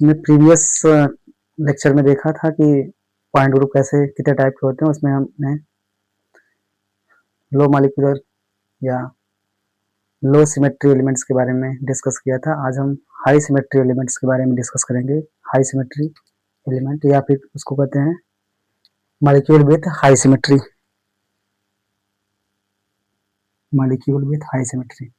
हमने previous lecture में देखा था कि पॉइंट ग्रुप कैसे कितने टाइप के होते हैं। उसमें हमने लो मॉलिक्यूलर या लो सिमेट्री एलिमेंट्स के बारे में डिस्कस किया था। आज हम हाई सिमेट्री एलिमेंट्स के बारे में डिस्कस करेंगे। हाई सिमेट्री एलिमेंट या फिर उसको कहते हैं molecule with high symmetry, molecule with high symmetry.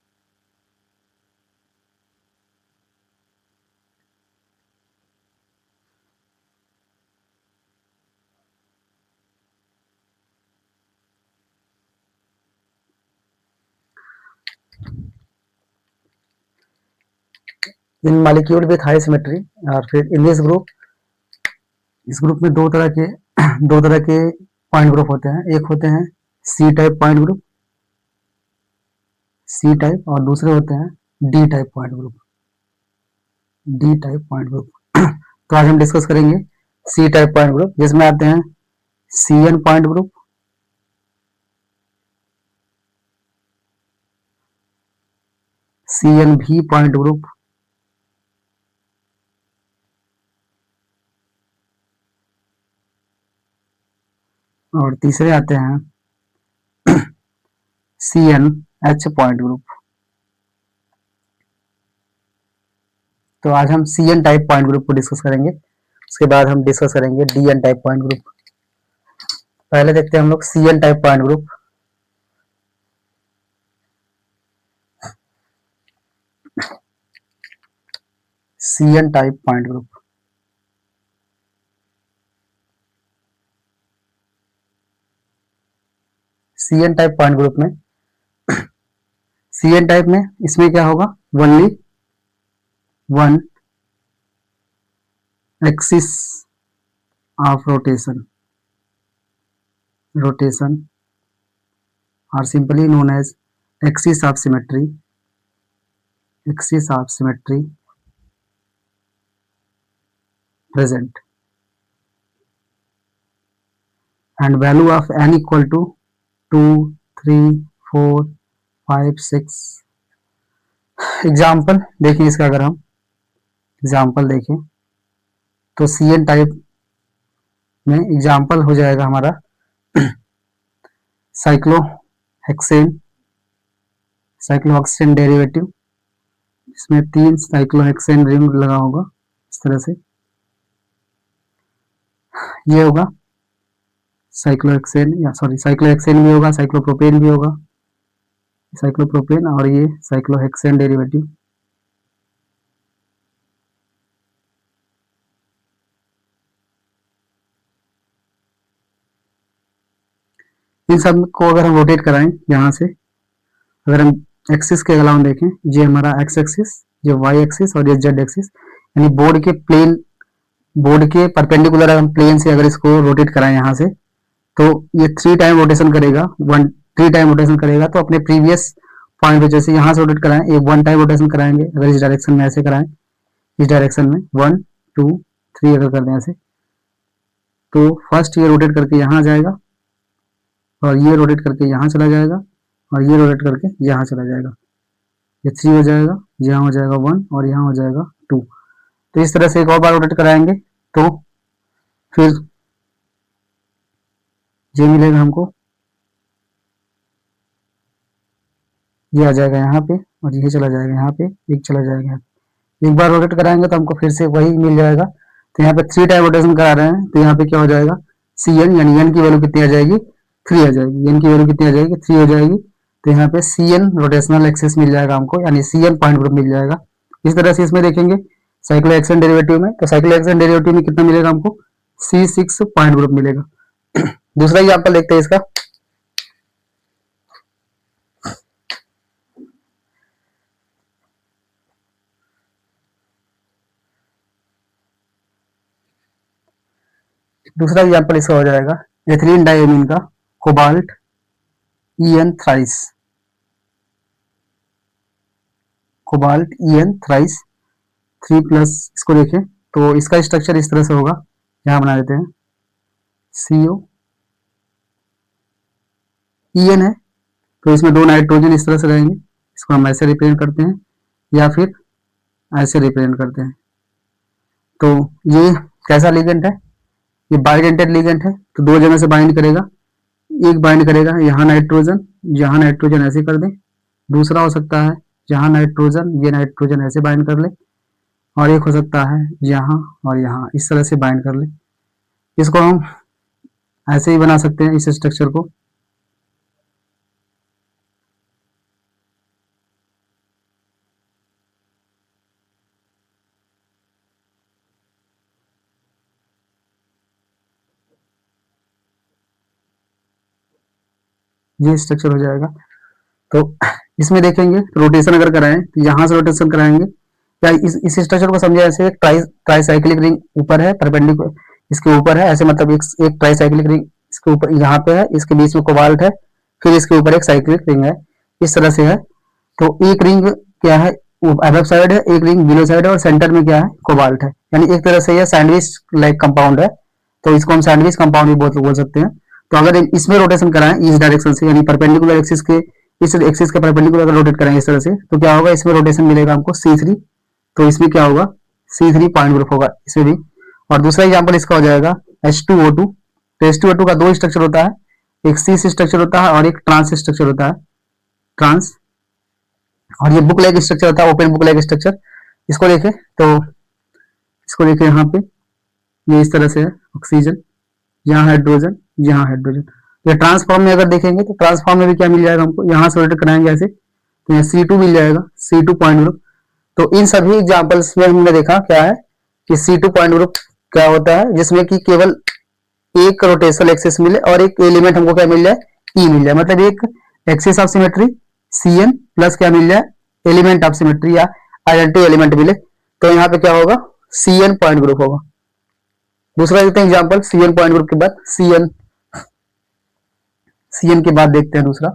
In molecule with high symmetry और फिर इन दिस ग्रुप, इस ग्रुप में दो तरह के पॉइंट ग्रुप होते हैं। एक होते हैं C type point group, C type, और दूसरे होते हैं D type point group, D type point group. तो आज हम डिस्कस करेंगे सी टाइप पॉइंट ग्रुप, जिसमें आते हैं C N point group, C N V point group, और तीसरे आते हैं C N H point group. तो आज हम C N type point group को डिस्कस करेंगे, उसके बाद हम डिस्कस करेंगे D N type point group. पहले देखते हैं हम लोग C N type point group. C N type point group, C N type point group में, सी एन टाइप में इसमें क्या होगा, only one axis of rotation are simply known as axis of symmetry, axis of symmetry present, and value of n equal to 2, 3, 4, 5, 6। Example देखें इसका, अगर हम example देखें तो सी एन टाइप में एग्जाम्पल हो जाएगा हमारा साइक्लोहेक्सेन, साइक्लोहेक्सेन डेरिवेटिव, इसमें 3 साइक्लोहेक्सेन रिंग लगा होगा इस तरह से। ये होगा साइक्लोहेक्सेन, या सॉरी साइक्लोहेक्सेन भी होगा, साइक्लोप्रोपेन भी होगा, साइक्लोप्रोपेन, और ये साइक्लोहेक्सेन डेरिवेटिव। इन सब को अगर हम रोटेट कराएं यहाँ से, अगर हम एक्सिस के अलावा देखें, ये हमारा एक्स एक्सिस, ये वाई एक्सिस और ये जेड एक्सिस, यानी बोर्ड के प्लेन, बोर्ड के परपेंडिकुलर हम प्लेन से अगर इसको रोटेट कराएं यहाँ से, तो ये 3 टाइम रोटेशन करेगा, 3 टाइम रोटेशन करेगा। तो अपने प्रीवियस पॉइंट पे जैसे यहाँ से रोटेट कराएं, एक 1 टाइम रोटेशन कराएंगे अगर इस डायरेक्शन में ऐसे कराएं, इस डायरेक्शन में 1, 2, 3 अगर कर दें ऐसे, तो फर्स्ट ये रोटेट करके यहाँ जाएगा, और ये रोटेट करके यहाँ चला जाएगा, और ये रोटेट करके यहाँ चला जाएगा। ये 3 हो जाएगा, यहाँ हो जाएगा 1, और यहाँ हो जाएगा 2। तो इस तरह से एक और बार रोटेट कराएंगे तो फिर ये मिलेगा हमको, ये आ जाएगा यहाँ पे, और ये चला जाएगा यहाँ पे, एक चला जाएगा यहाँ पे। एक बार रोटेट कराएंगे तो हमको फिर से वही मिल जाएगा। तो यहाँ पे 3 टाइम रोटेशन करा रहे हैं, तो यहाँ पे क्या हो जाएगा, सी एन, यानी एन की वैल्यू कितनी आ जाएगी, 3 आ जाएगी। एन की वैल्यू कितनी आ जाएगी, 3 हो जाएगी। तो यहाँ पे सी एन रोटेशनल एक्सिस मिल जाएगा हमको, यानी सी एन पॉइंट ग्रुप मिल जाएगा। इस तरह से इसमें देखेंगे साइक्लोहेक्सेन डेरिवेटिव में, तो साइक्लोहेक्सेन डेरिवेटिव में कितना मिलेगा हमको, C6 पॉइंट ग्रुप मिलेगा। दूसरा एग्जांपल देखते हैं इसका। दूसरा एग्जांपल इसका हो जाएगा एथिलीन डाइमीन का cobalt EN thrice, cobalt EN thrice 3+। इसको देखें तो इसका स्ट्रक्चर इस तरह से होगा, यहाँ बना देते हैं, CO EN है, तो इसमें 2 नाइट्रोजन इस तरह से रहेंगे। इसको हम ऐसे रिप्रेजेंट करते हैं या फिर ऐसे रिप्रेजेंट करते हैं। तो ये कैसा लिगेंड है, ये बाइडेंटेड लिगेंड है, तो दो जगह से बाइंड करेगा। एक बाइंड करेगा यहाँ नाइट्रोजन, जहाँ नाइट्रोजन ऐसे कर दे, दूसरा हो सकता है जहाँ नाइट्रोजन, ये नाइट्रोजन ऐसे बाइंड कर ले, और एक हो सकता है यहाँ और यहाँ इस तरह से बाइंड कर ले। इसको हम ऐसे ही बना सकते हैं इस स्ट्रक्चर को। ये स्ट्रक्चर हो जाएगा। तो इसमें देखेंगे रोटेशन अगर कराएं तो यहाँ से रोटेशन कराएंगे, या इस स्ट्रक्चर को समझे ऐसे, एक ट्राईसाइक्लिक रिंग ऊपर है, परपेंडिकुलर इसके ऊपर है ऐसे, मतलब एक ट्राईसाइक्लिक रिंग इसके ऊपर यहाँ पे है, इसके बीच में कोबाल्ट है, फिर इसके ऊपर एक साइक्लिक रिंग है, इस तरह से है। तो एक रिंग क्या है अबव साइड है, एक रिंग बिलो साइड है, और सेंटर में क्या है कोबाल्ट है, यानी एक तरह से यह सैंडविच लाइक कंपाउंड है। तो इसको हम सैंडविच कंपाउंड भी बोल सकते हैं। तो अगर इसमें रोटेशन कराएं इस डायरेक्शन से, यानी परपेंडिकुलर एक्सिस के, इस एक्सिस के परपेंडिकुलर अगर रोटेट करेंगे इस तरह से, तो क्या होगा, इसमें रोटेशन मिलेगा हमको C3। तो इसमें क्या होगा, C3 पॉइंट ग्रुप होगा इसमें भी। और दूसरा एग्जांपल इसका हो जाएगा H2O2। तो H2O2 का दो स्ट्रक्चर होता है, एक सीस स्ट्रक्चर होता है और एक ट्रांस स्ट्रक्चर होता है, ट्रांस। और ये बुक लाइक स्ट्रक्चर होता है, ओपन बुक लाइक स्ट्रक्चर। इसको देखें तो इसको देखें यहाँ पे ये इस तरह से है, ऑक्सीजन, यहाँ हाइड्रोजन, यहाँ हाइड्रोजन। ये ट्रांसफॉर्म में अगर देखेंगे तो ट्रांसफॉर्म में भी क्या मिल जाएगा हमको, यहाँ से रोटेट कराएंगे ऐसे तो यहाँ C2 मिल जाएगा, C2 पॉइंट ग्रुप। तो इन सभी एग्जांपल्स में हमने देखा क्या है कि C2 पॉइंट ग्रुप क्या होता है, जिसमें कि केवल एक रोटेशनल एक्सिस मिले और एक एलिमेंट हमको क्या मिल जाए, E मिल जाए, मतलब एक axis of symmetry Cn plus क्या मिल जाए, एलिमेंट ऑफ सिमेट्री या आइडेंटिटी एलिमेंट मिले। तो यहाँ पे क्या होगा, Cn पॉइंट ग्रुप होगा। दूसरा देखते हैं एग्जांपल, Cn पॉइंट ग्रुप के बाद Cn के बाद देखते हैं दूसरा।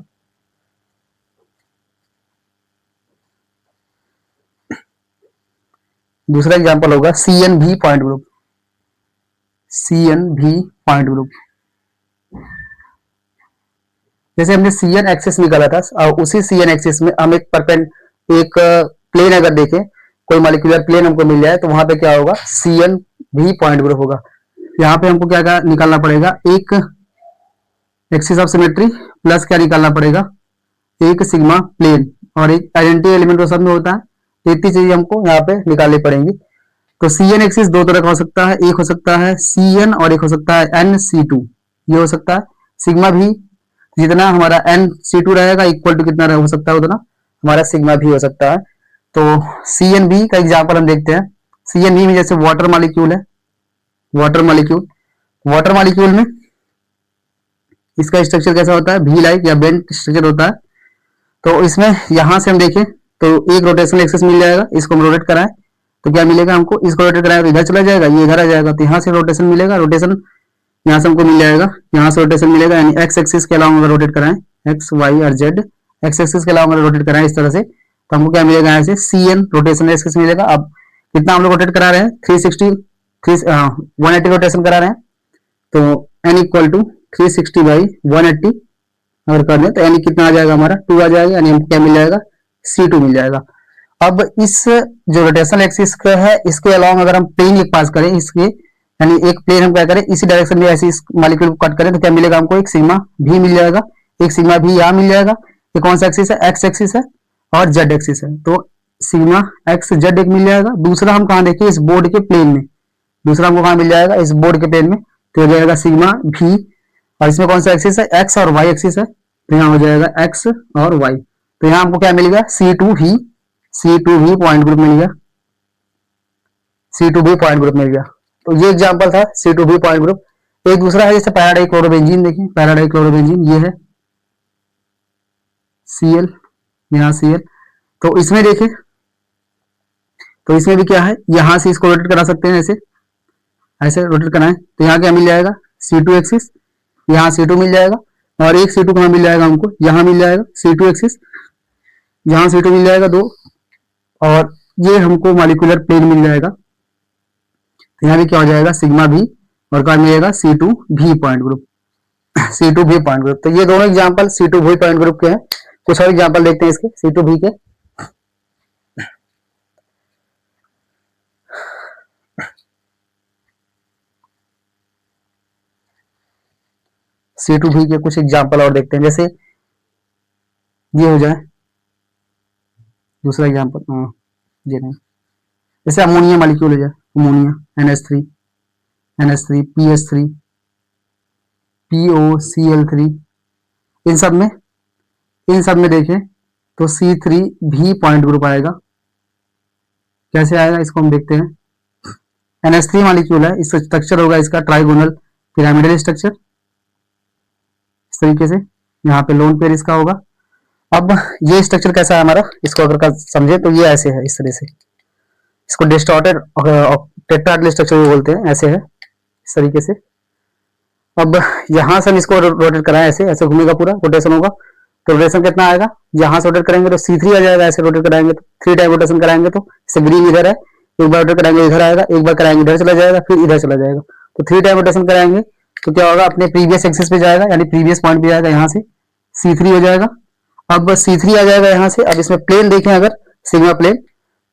दूसरा एग्जांपल होगा CnV point group, CnV point group. जैसे हमने Cn एक्सिस निकाला था और उसी Cn एक्सिस में हम एक प्लेन अगर देखें, कोई मॉलिक्यूलर प्लेन हमको मिल जाए, तो वहां पे क्या होगा, CnV पॉइंट ग्रुप होगा। यहाँ पे हमको क्या निकालना पड़ेगा, एक एक्सिस ऑफ सिमेट्री प्लस क्या निकालना पड़ेगा, एक सिग्मा प्लेन और एक आइडेंटिटी एलिमेंट तो सब में होता है। इतनी चीजें हमको यहाँ पे निकालनी पड़ेंगी। तो Cn एक्सिस दो तरह का हो सकता है, एक हो सकता है Cn और एक हो सकता है NC2। ये हो सकता है सिग्मा भी, जितना हमारा NC2 रहेगा इक्वल टू कितना हो सकता है उतना हमारा सिग्मा भी हो सकता है। तो CnV का एग्जांपल हम देखते हैं। CnV में जैसे वाटर मॉलिक्यूल है, वाटर मॉलिक्यूल में इसका स्ट्रक्चर कैसा होता है, भी लाइक या बेंट स्ट्रक्चर होता है। तो इसमें यहां से हम देखें तो एक रोटेशनल एक्सिस मिल जाएगा, इसको हम रोटेट कराएं तो क्या मिलेगा हमको, इसको रोटेट कराएं तो इधर चला जाएगा, ये इधर आ जाएगा, तो यहाँ से रोटेशन मिलेगा, रोटेशन यहाँ से हमको मिल जाएगा, यहाँ से रोटेशन मिलेगा, यानी एक्स एक्सिस के अलावा अगर रोटेट कराएं, एक्स वाई और जेड एक्स एक्सिस के अलावा अगर रोटेट कराएं इस तरह से, तो हमको क्या मिलेगा, यहाँ से Cn रोटेशन एक्सिस मिलेगा। अब कितना हम लोग रोटेट करा रहे हैं, 180 रोटेशन करा रहे हैं, तो n इक्वल टू 360/180 अगर कर दें तो यानी कितना आ जाएगा हमारा 2 आ जाएगा, यानी हमको क्या मिल जाएगा, C2 मिल जाएगा। अब इस जो रोटेशनल एक्सिस का है इसके अलावा अगर हम प्लेन एक पास करें इसके, यानी एक प्लेन हम क्या करें इसी डायरेक्शन में ऐसे इस मॉलिक्यूल को कट करें, तो क्या मिलेगा हमको, एक सिग्मा भी मिल जाएगा, एक सिग्मा भी यहाँ मिल जाएगा। ये कौन सा एक्सिस है, एक्स एक्सिस है और जेड एक्सिस है, तो सिग्मा एक्स जेड एक मिल जाएगा। दूसरा हम कहाँ देखिए, इस बोर्ड के प्लेन में, दूसरा हमको कहाँ मिल जाएगा, इस बोर्ड के प्लेन में, तो हो जाएगा सिग्मा भी। और इसमें कौन सा एक्सिस है, एक्स और वाई एक्सिस है, तो यहाँ हो जाएगा एक्स और वाई। तो यहाँ हमको क्या मिल गया, C2V पॉइंट ग्रुप मिल गया, C2V पॉइंट ग्रुप मिल गया। तो ये एग्जांपल था C2V पॉइंट ग्रुप। एक दूसरा है जैसे पैराडाइक्लोरोबेंजीन, देखिए पैराडाइक्लोरोबेंजीन ये है Cl, यहाँ Cl। तो इसमें देखें तो इसमें भी क्या है, यहाँ से इसको रोटेट करा सकते हैं, ऐसे ऐसे रोटेट कराएं तो यहाँ क्या मिल जाएगा, C2 एक्सिस, यहाँ C2 मिल जाएगा, और एक C2 कहाँ मिल जाएगा हमको, यहाँ मिल जाएगा C2 एक्सिस, यहाँ C2 मिल जाएगा 2, और ये हमको मॉलिक्यूलर प्लेन मिल जाएगा, तो यहाँ भी क्या हो जाएगा सिग्मा भी, और क्या मिलेगा C2V point group, C2V point group. तो ये दोनों एग्जांपल C2V पॉइंट ग्रुप के हैं। कुछ और एग्जांपल देखते हैं इसके C2V के। C2V के कुछ एग्जाम्पल और देखते हैं। जैसे ये हो जाए दूसरा एग्जाम्पल, ये नहीं, जैसे अमोनिया मॉलिक्यूल हो जाए, अमोनिया NH3 PH3 POCl3, इन सब में देखें तो C3V पॉइंट ग्रुप आएगा। कैसे आएगा इसको हम देखते हैं। NH3 मॉलिक्यूल है, इसका स्ट्रक्चर होगा इसका ट्राइगोनल पिरामिडल स्ट्रक्चर, इस तरीके से। यहाँ पे लोन पेयर इसका होगा। अब ये स्ट्रक्चर कैसा है हमारा, इसको अगर समझे तो ये ऐसे है, इस तरह से। इसको डिस्टॉर्टेड टेट्राहेड्रल स्ट्रक्चर भी बोलते हैं, ऐसे है इस तरीके से। अब यहाँ से हम इसको रोटेट कराएं, ऐसे ऐसे घूमेगा, पूरा रोटेशन होगा। तो रोटेशन कितना आएगा, यहाँ से रोटेट करेंगे तो C3 आ जाएगा, ऐसे रोटेट कराएंगे तो 3 टाइम रोटेशन कराएंगे तो इससे ग्रीन इधर है, एक बार रोटेट कराएंगे इधर आएगा, एक बार कराएंगे इधर चला जाएगा, फिर इधर चला जाएगा। तो 3 टाइम रोटेशन कराएंगे तो क्या होगा, अपने प्रीवियस एक्सिस पे जाएगा, यानी प्रीवियस पॉइंट पे जाएगा, यहाँ से C3 हो जाएगा। अब C3 आ जाएगा यहाँ से। अब इसमें प्लेन देखें अगर, सिग्मा प्लेन,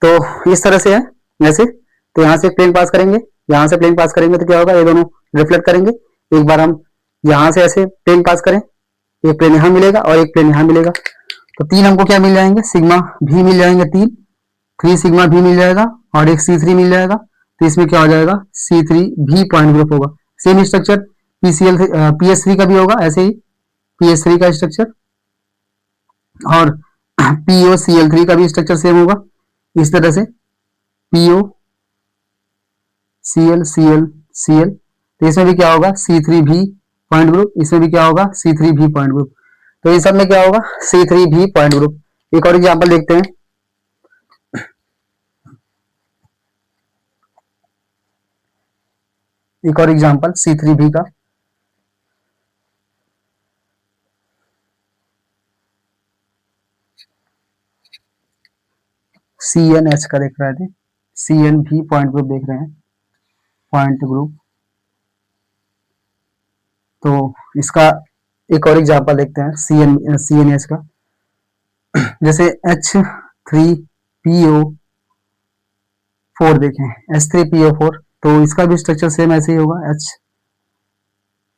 तो इस तरह से है ऐसे। तो यहाँ से प्लेन पास करेंगे, यहाँ से प्लेन पास करेंगे तो क्या होगा, ये दोनों रिफ्लेक्ट करेंगे। एक बार हम यहाँ से ऐसे प्लेन पास करें, एक प्लेन यहाँ मिलेगा और एक प्लेन यहाँ मिलेगा, तो 3 हमको क्या मिल जाएंगे, सिग्मा भी मिल जाएंगे, 3 सिग्मा भी मिल जाएगा और एक C3 मिल जाएगा। तो इसमें क्या हो जाएगा, C3V पॉइंट ग्रुप होगा। सेम स्ट्रक्चर PH3 का भी होगा, ऐसे ही PH3 का स्ट्रक्चर, और POCl3 का भी स्ट्रक्चर सेम होगा इस तरह से, POCl तो इसमें भी क्या होगा, C3V पॉइंट ग्रुप, इसमें भी क्या होगा, C3V पॉइंट ग्रुप। तो इन सब में क्या होगा, C3V पॉइंट ग्रुप। एक और एग्जांपल देखते हैं। एक और एग्जांपल C3V का, CNH का देख रहे थे, CNV पॉइंट ग्रुप देख रहे हैं, पॉइंट ग्रुप। तो इसका एक और एग्जांपल देखते हैं CNH का। जैसे H3PO4 देखें, H3PO4, तो इसका भी स्ट्रक्चर सेम ऐसे ही होगा, H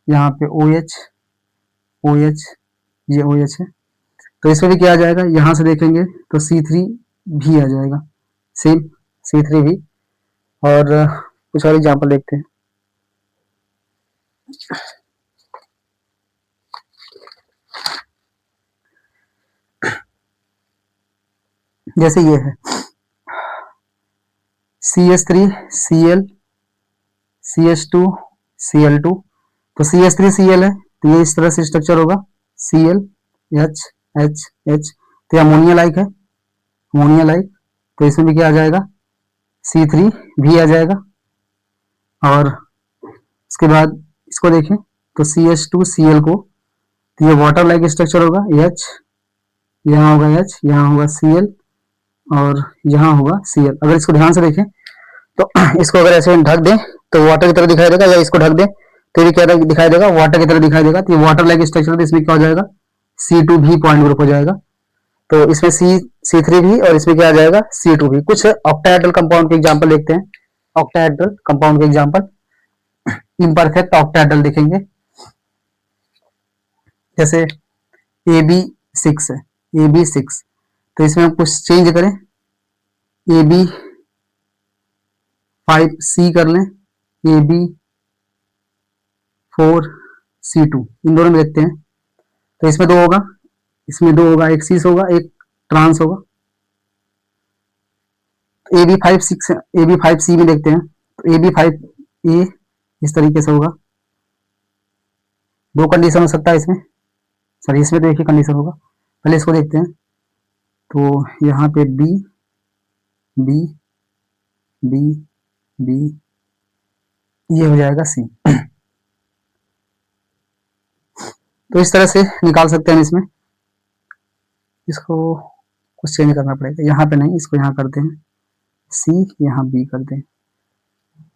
यहाँ पे OH ये OH है। तो इसमें भी क्या आ जाएगा, यहाँ से देखेंगे तो C3V आ जाएगा, सेम C3V। और कुछ और एग्जांपल देखते हैं। जैसे ये है CH3Cl CH2Cl2, तो CH3Cl है तो ये इस तरह से स्ट्रक्चर होगा, ClH तो ये अमोनिया लाइक है, अमोनिया लाइक। तो इसमें भी क्या आ जाएगा, C3V आ जाएगा। और इसके बाद इसको देखें तो CH2Cl को, तो ये वाटर लाइक स्ट्रक्चर होगा, H यहाँ होगा, H यहाँ होगा Cl और यहाँ होगा Cl। अगर इसको ध्यान से देखें तो इसको अगर ऐसे ढक दें तो वाटर की तरह दिखाई देगा, या इसको ढक दें तो ये क्या दिखाई देगा, वाटर की तरह दिखाई देगा। तो ये वाटर लाइक स्ट्रक्चर, तो इसमें क्या हो जाएगा, C2V पॉइंट ग्रुप हो जाएगा। तो इसमें C3V और इसमें क्या आ जाएगा, C2V। कुछ ऑक्टाहेड्रल कंपाउंड के एग्जांपल देखते हैं। ऑक्टाहेड्रल कंपाउंड के एग्जांपल, इम्परफेक्ट ऑक्टाहेड्रल देखेंगे। जैसे AB6 है, AB6, तो इसमें हम कुछ चेंज करें, AB5C कर लें, AB4C2, इन दोनों में देखते हैं। तो इसमें 2 होगा, इसमें 2 होगा, एक सीस होगा, एक ट्रांस होगा। तो AB5C में देखते हैं, तो AB5A इस तरीके से होगा। 2 कंडीशन हो सकता है इसमें, सॉरी इसमें तो एक ही कंडीशन होगा। पहले इसको देखते हैं, तो यहाँ पे B B B B ये हो जाएगा C। तो इस तरह से निकाल सकते हैं इसमें। इसको कुछ चेंज करना पड़ेगा, यहाँ पे नहीं, इसको यहाँ करते हैं C, यहाँ B करते हैं।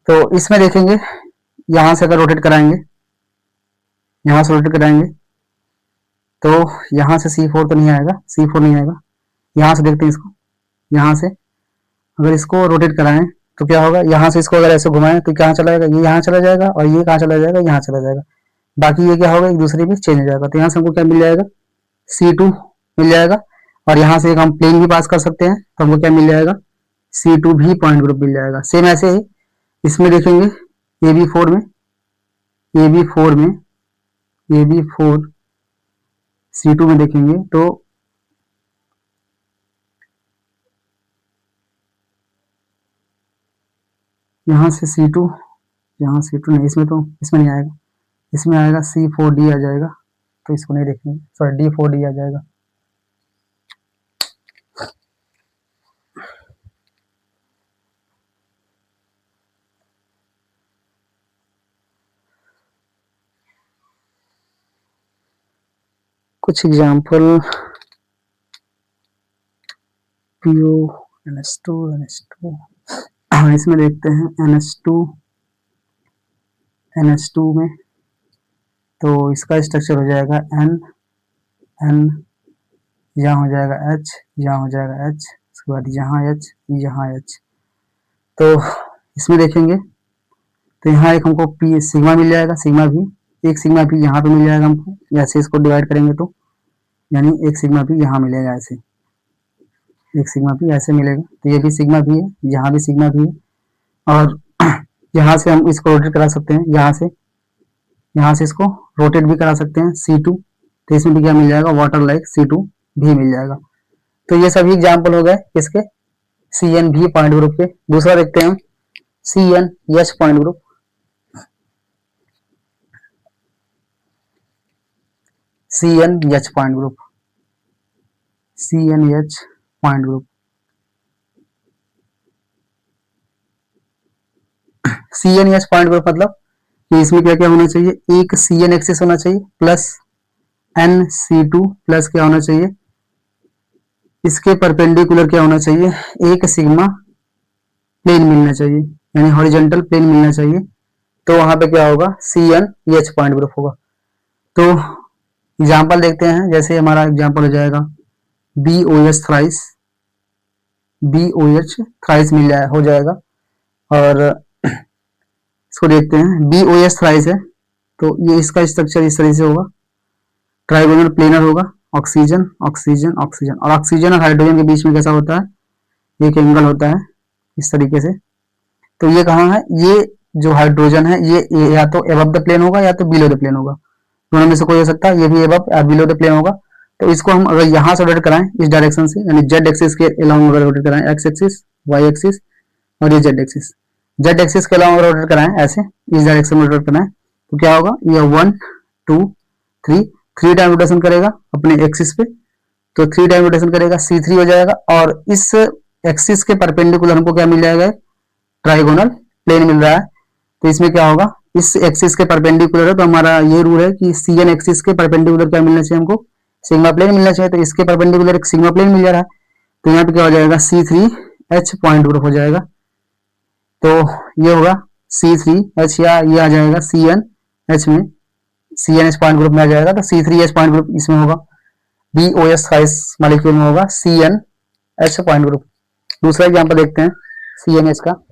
तो इसमें देखेंगे, यहाँ से अगर रोटेट कराएंगे, यहाँ से रोटेट कराएंगे तो यहाँ से C4 तो नहीं आएगा, C4 नहीं आएगा। यहाँ से देखते हैं इसको, यहाँ से अगर इसको रोटेट कराएं तो क्या होगा, यहाँ से इसको अगर ऐसे घुमाएं तो कहाँ चला जाएगा, ये यहाँ चला जाएगा, और ये कहाँ चला जाएगा, यहाँ चला जाएगा। बाकी ये क्या होगा, एक दूसरे में चेंज हो जाएगा। तो यहाँ से हमको क्या मिल जाएगा, C2 मिल जाएगा। और यहाँ से एक हम प्लेन भी पास कर सकते हैं, तो हमको क्या मिल जाएगा, C2 भी पॉइंट ग्रुप मिल जाएगा। सेम ऐसे ही इसमें देखेंगे AB4 में, AB4 में, AB4 C2 में देखेंगे तो यहाँ से C2, यहाँ C2 नहीं, इसमें तो इसमें नहीं आएगा, इसमें आएगा C4D आ जाएगा, तो इसको नहीं देखेंगे, सॉरी D4D आ जाएगा। कुछ एग्जाम्पल, PO NH2 NH2, इसमें देखते हैं NH2 में, तो इसका स्ट्रक्चर हो जाएगा N, यहाँ हो जाएगा H, यहाँ हो जाएगा H, उसके बाद यहाँ H, यहाँ H। तो इसमें देखेंगे तो यहाँ एक हमको P सिग्मा मिल जाएगा, सिग्मा भी, एक सिग्मा भी यहाँ पे मिल जाएगा हमको, ऐसे इसको डिवाइड करेंगे तो यानी एक सिग्मा भी यहाँ मिलेगा, ऐसे एक सिग्मा भी ऐसे मिलेगा। तो ये भी सिग्मा भी है, यहाँ भी सिग्मा भी है। और यहाँ से हम इसको रोटेट करा सकते हैं, यहाँ से इसको रोटेट भी करा सकते हैं C2, तो इसमें भी क्या मिल जाएगा, वाटर लाइक C2 भी मिल जाएगा। तो ये सभी एग्जाम्पल हो गए इसके CN भी पॉइंट ग्रुप के। दूसरा देखते हैं CNH point group. CNH point group, CNH point group, CNH point group मतलब कि इसमें क्या क्या होना चाहिए, एक CN एक्सिस होना चाहिए प्लस NC2 प्लस क्या होना चाहिए, इसके परपेंडिकुलर क्या होना चाहिए, एक सिग्मा प्लेन मिलना चाहिए, यानी हॉरिजॉन्टल प्लेन मिलना चाहिए। तो वहां पे क्या होगा, CNH पॉइंट ग्रुप होगा। तो एग्जाम्पल देखते हैं, जैसे हमारा एग्जाम्पल हो जाएगा BOH थ्राइस, BOH थ्राइस मिल जाए हो जाएगा। और इसको देखते हैं BOH थ्राइस है, तो ये इसका स्ट्रक्चर इस तरह से होगा, ट्राइगोनल प्लेनर होगा, ऑक्सीजन ऑक्सीजन ऑक्सीजन, और ऑक्सीजन और हाइड्रोजन के बीच में कैसा होता है, एक एंगल होता है इस तरीके से। तो ये कहाँ है, ये जो हाइड्रोजन है ये या तो एबव द प्लेन होगा या तो बिलो द प्लेन होगा, दोनों में से कोई हो सकता है, ये भी एबव या बिलो द प्लेन होगा। तो इसको हम अगर यहाँ से रोटेट कराएं इस डायरेक्शन से, यानी जेड एक्सिस के अलाउंग अगर रोटेट कराएं, एक्स एक्सिस, वाई एक्सिस और ये जेड एक्सिस, जेड एक्सिस के अलाउंग अगर रोटेट कराएं ऐसे इस डायरेक्शन में रोटेट कराएं, तो क्या होगा, ये 1 2 3 टाइम रोटेशन करेगा अपने एक्सिस पे, तो 3 टाइम रोटेशन करेगा, C3 हो जाएगा। और इस एक्सिस के परपेंडिकुलर हमको क्या मिल जाएगा, ट्राइगोनल प्लेन मिल रहा है। तो इसमें क्या होगा, इस एक्सिस के परपेंडिकुलर है, तो हमारा ये रूल है कि CN एक्सिस के परपेंडिकुलर क्या मिलना चाहिए हमको, सिग्मा प्लेन मिलना चाहिए। तो इसके परपेंडिकुलर एक सिग्मा प्लेन मिल जा रहा है, तो यहाँ पे क्या हो जाएगा, C3H पॉइंट ग्रुप हो जाएगा। तो ये होगा C3H, या ये आ जाएगा CNH में, CNH पॉइंट ग्रुप में आ जाएगा, तो C3H पॉइंट ग्रुप इसमें होगा, BOH थ्राइस मॉलिक्यूल में होगा CNH पॉइंट ग्रुप। दूसरा एग्जांपल देखते हैं CNH का।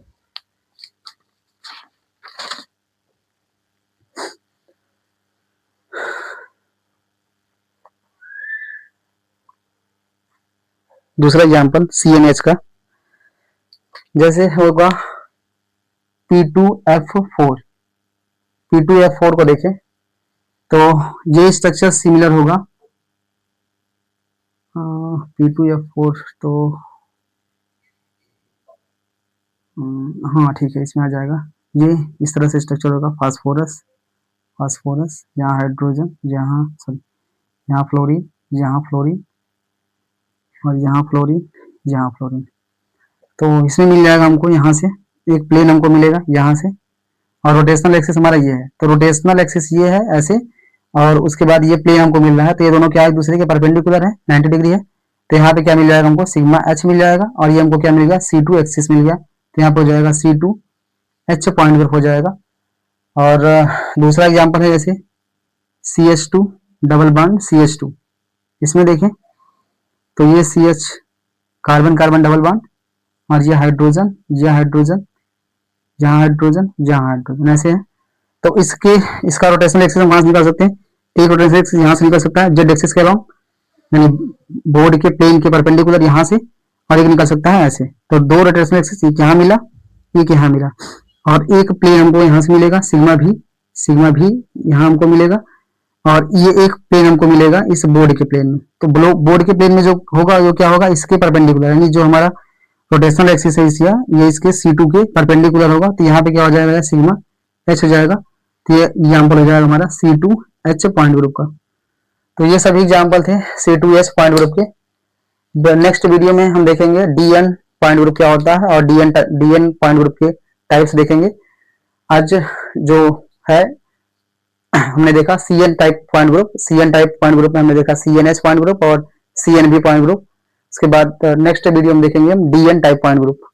दूसरा एग्जांपल CNH का, जैसे होगा P2F4, P2F4 को देखें तो ये स्ट्रक्चर सिमिलर होगा, P2F4 तो हाँ ठीक है, इसमें आ जाएगा, ये इस तरह से स्ट्रक्चर होगा, फास्फोरस फास्फोरस, यहाँ हाइड्रोजन, यहाँ फ्लोरीन, यहाँ फ्लोरीन और यहाँ फ्लोरीन, यहाँ फ्लोरीन। तो इसमें मिल जाएगा हमको, यहाँ से एक प्लेन हमको मिलेगा यहाँ से, और रोटेशनल एक्सिस हमारा ये है, तो रोटेशनल एक्सिस ये है ऐसे, और उसके बाद ये प्लेन हमको मिल रहा है, तो ये दोनों क्या एक दूसरे के परपेंडिकुलर है, 90 डिग्री है। तो यहाँ पे क्या मिल जाएगा हमको, सिग्मा H मिल जाएगा, और ये हमको क्या मिल गया, C2 एक्सिस मिल गया, तो यहाँ पे हो जाएगा C2H पॉइंट ग्रुप हो जाएगा। और दूसरा एग्जाम्पल है जैसे CH2 डबल बॉन्ड CH2, इसमें देखें तो ये CH carbon carbon double bond, और ये हाइड्रोजन, यहाँ हाइड्रोजन, यहाँ हाइड्रोजन, यहाँ हाइड्रोजन ऐसे है। तो इसका रोटेशनल एक्सिस हम वहां से निकाल सकते हैं, एक रोटेशनल एक्सिस यहाँ से निकल सकता है जेड एक्सिस के अलाउंग, यानी बोर्ड के प्लेन के परपेंडिकुलर यहाँ से, और एक निकल सकता है ऐसे। तो दो रोटेशनल एक्सिस, एक यहाँ मिला, एक यहाँ मिला, और एक प्लेन हमको यहाँ से मिलेगा सिग्मा भी यहाँ हमको मिलेगा, और ये एक प्लेन हमको मिलेगा इस बोर्ड के प्लेन में। तो बोर्ड के प्लेन में जो होगा वो क्या होगा, इसके परपेंडिकुलर, यानी जो हमारा रोटेशनल एक्सिस है ये इसके C2 के परपेंडिकुलर होगा। तो यहाँ पे क्या हो जाएगा, सिग्मा H हो जाएगा। तो ये एग्जाम्पल हो जाएगा हमारा C2H पॉइंट ग्रुप का। तो ये सभी एग्जाम्पल थे C2H पॉइंट ग्रुप के। नेक्स्ट वीडियो में हम देखेंगे DN पॉइंट ग्रुप क्या होता है, और DN पॉइंट ग्रुप के टाइप्स देखेंगे। आज जो है हमने देखा CN type point group, CN type point group में हमने देखा CNH पॉइंट ग्रुप और CNV पॉइंट ग्रुप। उसके बाद नेक्स्ट वीडियो में देखेंगे हम DN टाइप पॉइंट ग्रुप।